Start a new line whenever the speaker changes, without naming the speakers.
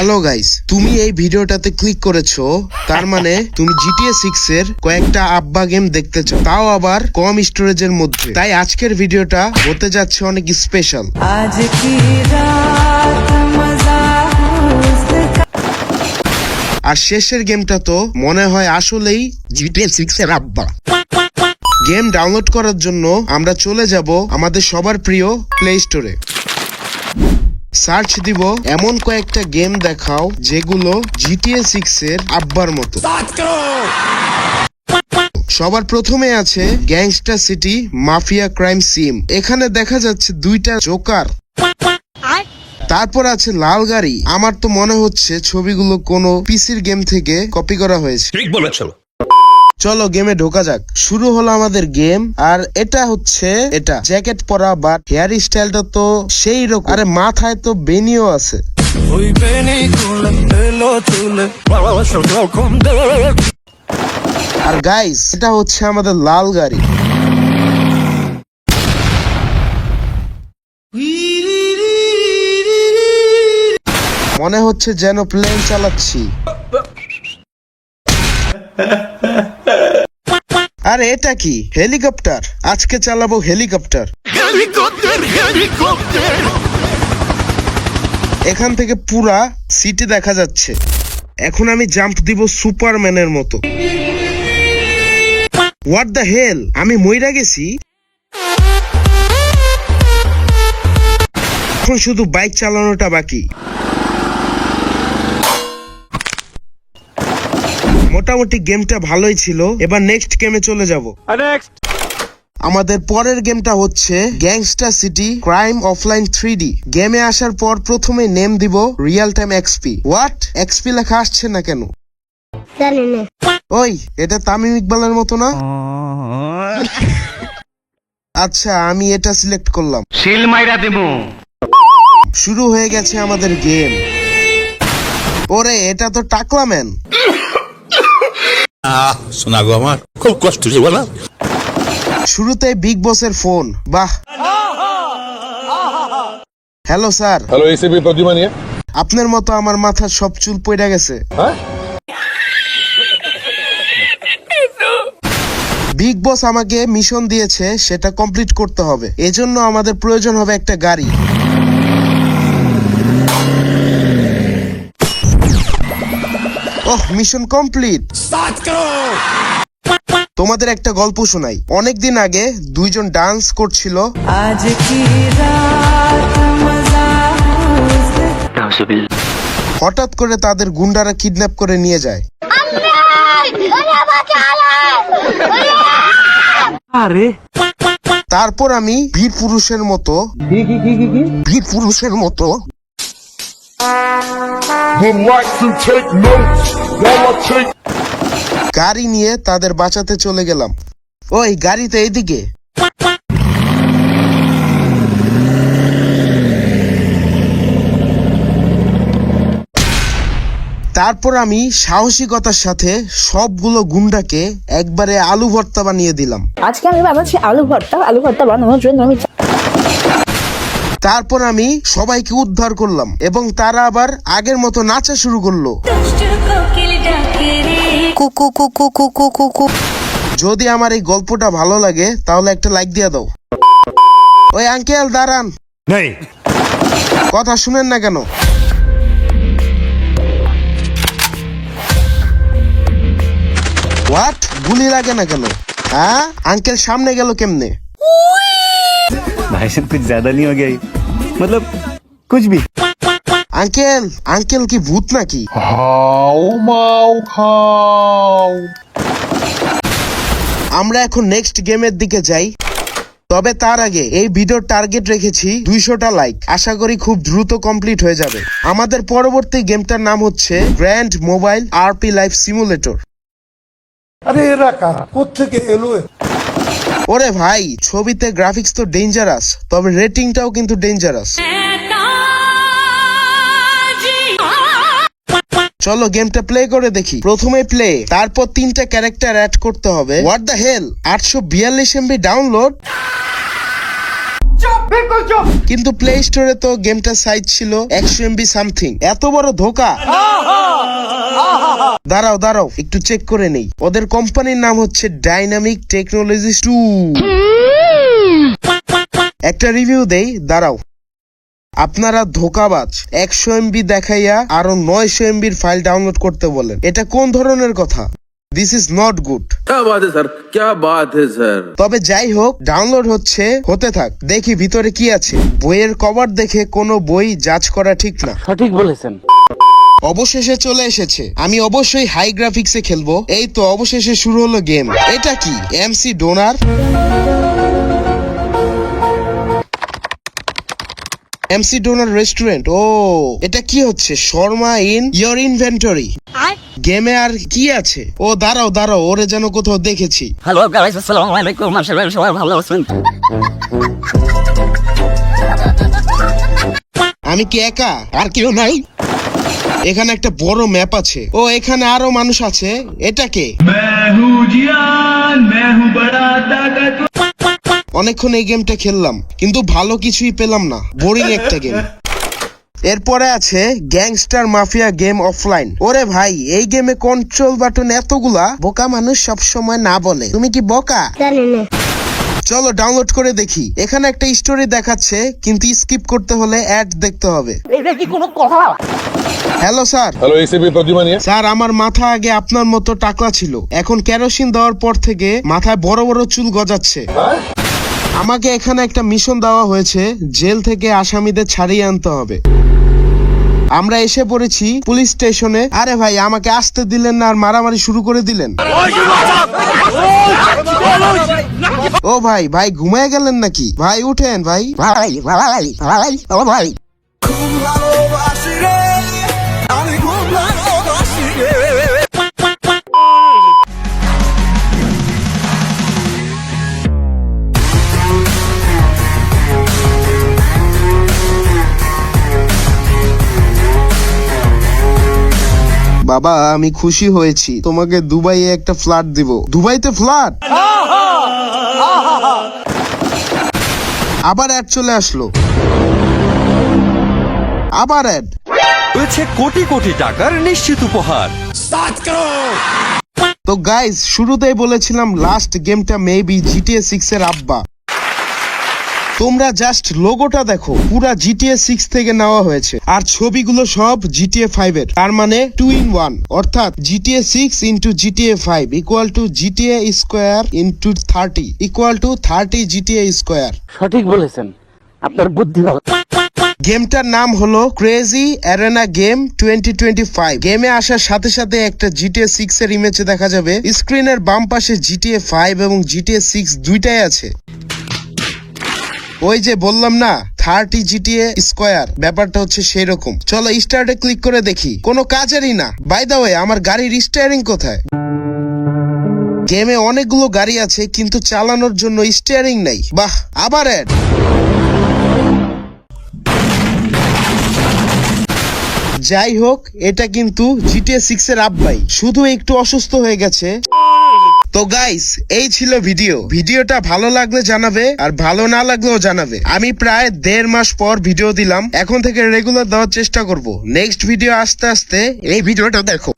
Hello guys, তুমি এই ভিডিওটাতে ক্লিক করেছো, তার মানে তুমি GTA 6 এর কয়েকটা আব্বা গেম দেখতে চাও, তাও আবার কম স্টোরেজের মধ্যে। তাই আজকের ভিডিওটা হতে যাচ্ছে অনেক স্পেশাল। আর শেষের গেমটা তো মনে হয় আসলেই GTA 6 এর আব্বা। গেম ডাউনলোড করার জন্য আমরা চলে যাব আমাদের সবার প্রিয় প্লে স্টোরে। সার্চ দিব এমন কয়েকটা গেম দেখাও যেগুলো GTA 6 এর আব্বার মতো। সবার প্রথমে আছে গ্যাংস্টার সিটি মাফিয়া ক্রাইম সিম। এখানে দেখা যাচ্ছে দুইটা জোকার। তারপর আছে লাল গাড়ি। আমার তো মনে হচ্ছে ছবিগুলো কোনো পিসির গেম থেকে কপি করা হয়েছে।
ঠিক বলেছো।
চলো গেমে ঢোকা যাক। শুরু হলো আমাদের গেম। আর এটা হচ্ছে জ্যাকেট পরা, বাট হেয়ার স্টাইলটা তো সেই রকম। আরে মাথায় তো বেনিও আছে। আর গাইস, এটা হচ্ছে আমাদের লাল গাড়ি। মনে হচ্ছে যেন প্লেন চালাচ্ছি। আরে এটা কি? হেলিকপ্টার। আজকে চালাবো হেলিকপ্টার। এখান থেকে পুরা সিটি দেখা যাচ্ছে। এখন আমি জাম্প দিব সুপারম্যানের মতো। হোয়াট দ্য হেল, আমি মইরা গেছি। এখন শুধু বাইক চালানোটা বাকি। মোটামুটি গেমটা ভালোই ছিল। এবার নেক্সট গেমে চলে যাব। আমাদের পরের গেমটা হচ্ছে gangster city crime offline 3D। গেমে আসার পর প্রথমে নেম দিব real time XP. What? XP লেখা আসছে না কেন? ওই, এটা তামিম ইকবালের মতো না? আচ্ছা, আমি এটা সিলেক্ট করলাম।
শিল মাইরা দেবো।
শুরু হয়ে গেছে আমাদের গেম। ওরে, এটা তো টাকলা ম্যান।
শোনা গো, আমার খুব কষ্ট হচ্ছে বলা।
শুরুতে বিগ বসের ফোন। বাহ। Hello sir.
Hello ACP Pradyuman ये।
আপনার মতো আমার মাথার সব চুল পড়ে গেছে। বিগ বস আমাকে মিশন দিয়েছে, সেটা কমপ্লিট করতে হবে। এজন্য আমাদের প্রয়োজন হবে একটা গাড়ি। ওহ, মিশন কমপ্লিট। তোমাদের একটা গল্প শোনাই। অনেকদিন আগে দুইজন ডান্স করছিল। হঠাৎ করে তাদের গুন্ডারা কিডন্যাপ করে নিয়ে যায়। তারপর আমি বীর পুরুষের মতো গাড়ি নিয়ে তাদের বাঁচাতে চলে গেলাম। ওই গাড়িতে এইদিকে। তারপর আমি সাহসিকতার সাথে সবগুলো গুন্ডাকে একবারে আলু ভর্তা বানিয়ে দিলাম।
আজকে আমি বানাচ্ছি আলু ভর্তা বানানোর জন্য আমি
তারপর আমি সবাইকে উদ্ধার করলাম এবং তারা আবার আগের মতো নাচা শুরু করলো। যদি আমার এই গল্পটা ভালো লাগে তাহলে একটা লাইক দিয়ে দাও। ওই আঙ্কেল দাঁড়ান, কথা শুনেন না কেন? হোয়াট? গুলি লাগে না কেন? হ্যাঁ, আঙ্কেল সামনে গেল কেমনে?
भाई साहब कुछ ज्यादा नहीं हो गया? मतलब कुछ भी।
আঙ্কেল কি ভূত নাকি? আমরা এখন নেক্সট গেমের দিকে যাই। তবে তার আগে এই ভিডিওর টার্গেট রেখেছি 200টা লাইক। আশা করি খুব দ্রুত কমপ্লিট হয়ে যাবে। আমাদের পরবর্তী গেমটার নাম হচ্ছে grand mobile RP life simulator.
अरे एरा कारा কোত্থেকে এলো?
ওরে ভাই, ছবিতে গ্রাফিক্স তো ডেঞ্জারাস, তবে রেটিংটাও কিন্তু ডেঞ্জারাস। চলো গেমটা প্লে করে দেখি। প্রথমে প্লে, তারপর 3টা ক্যারেক্টার অ্যাড করতে হবে। What the hell, 842 MB download. কিন্তু প্লে স্টোরে তো গেমটার সাইজ ছিল 100 MB সামথিং। এত বড় ধোকা। দাঁড়াও দাঁড়াও একটু চেক করে নেই। ওদের কোম্পানির নাম হচ্ছে ডাইনামিক টেকনোলজিস 2। একটা রিভিউ দেই, দাঁড়াও। আপনারা ধোকাবাজ, 100 MB দেখাইয়া আরো 900 MB ফাইল ডাউনলোড করতে বলেন। এটা কোন ধরনের কথা? This is not good.
क्या बात है सर, क्या बात है सर।
তবে যাই হোক, ডাউনলোড হতে থাক, দেখি ভিতরে কি আছে। বইয়ের কভার দেখে কোনো বই জাজ করা ঠিক না।
সঠিক বলেছেন।
অবশেষে চলে এসেছে। আমি অবশ্যই হাই গ্রাফিক্সে খেলবো। এই তো অবশেষে শুরু হলো গেম। এটা কি McDonald's? McDonald's restaurant. ও এটা কি হচ্ছে? Shawarma in your inventory. গেমে আর কি আছে? ও দাঁড়াও দাঁড়াও, ওরে যেন কোথাও দেখেছি।
হ্যালো গাইস, আসসালামু আলাইকুম। আশা করি সবাই ভালো আছেন।
আমি কি একা? আর কেউ নাই? এখানে একটা বড় ম্যাপ আছে। ও এখানে আরো মানুষ আছে। এটা কে? অনেকক্ষণ এই গেমটা খেললাম কিন্তু ভালো কিছুই পেলাম না, বোরিং একটা গেম। এরপরে আছে গ্যাংস্টার মাফিয়া গেম অফলাইন। ওরে ভাই, এই গেমে কন্ট্রোল বাটন এতগুলা, বোকা মানুষ সব সময় না বলে। তুমি কি বোকা? চলো ডাউনলোড করে দেখি। এখানে একটা স্টোরি দেখাচ্ছে কিন্তু স্কিপ করতে হলে অ্যাড দেখতে হবে।
এটা কি কোনো কথা?
Hello sir.
হ্যালো, এসিপি প্রদ্যুমানিয়া।
স্যার, আমার মাথা আগে আপনার মতো টাকলা ছিল, এখন কেরোসিন দেওয়ার পর থেকে মাথায় বড় বড় চুল গজাচ্ছে। আমাকে এখানে একটা মিশন দেওয়া হয়েছে, জেল থেকে আসামিদের ছাড়িয়ে আনতে হবে। আমরা এসে পড়েছি পুলিশ স্টেশনে। আরে ভাই, আমাকে আসতে দিলেন না আর মারামারি শুরু করে দিলেন। ও ভাই, ভাই ঘুমায় গেলেন নাকি? ভাই উঠেন ভাই।
ভাই ভাই ভাই ও ভাই।
বাবা, আমি খুশি হয়েছি। তোমাকে দুবাইয়ে একটা ফ্ল্যাট দিব। দুবাইতে ফ্ল্যাট? আবার অ্যাড চলে আসলো। আবার অ্যাড।
রয়েছে কোটি কোটি টাকার নিশ্চিত উপহার।
তো গাইজ, শুরুতেই বলেছিলাম লাস্ট গেমটা মেবি GTA 6 এর আব্বা। তোমরা জাস্ট লোগোটা দেখো, পুরা GTA 6 থেকে নেওয়া হয়েছে আর ছবিগুলো সব GTA 5 এর। তার মানে 2 in 1, অর্থাৎ GTA 6 into GTA 5 equal to GTA square into 30 equal to 30 GTA square.
সঠিক বলেছেন, আপনার বুদ্ধি ভালো।
গেমটার নাম হলো ক্রেজি অ্যারেনা গেম 2025। গেমে আসার সাথে সাথে একটা GTA 6 এর ইমেজ দেখা যাবে। স্ক্রিনের বাম পাশে GTA 5 এবং GTA 6 দুইটাই আছে। ওই যে বললাম না 30 GTA স্কয়ার, ব্যাপারটা হচ্ছে সেই রকম। চলো স্টার্টে ক্লিক করে দেখি। কোনো কাজেরই না। বাই দ্য ওয়ে, আমার গাড়ির স্টিয়ারিং কোথায়? গেমে অনেকগুলো গাড়ি আছে কিন্তু চালানোর জন্য স্টিয়ারিং নাই। বাহ, আবার অ্যাড। যাই হোক, এটা কিন্তু GTA 6 এর আব্বাই, শুধু একটু অসুস্থ হয়ে গেছে। তো গাইস, এই ছিল ভিডিওটা ভালো লাগলে জানাবে আর ভালো না লাগলেও জানাবে। আমি প্রায় 1.5 মাস পর ভিডিও দিলাম, এখন থেকে রেগুলার দেওয়ার চেষ্টা করব। নেক্সট ভিডিও আসতে আসতে এই ভিডিওটা দেখো।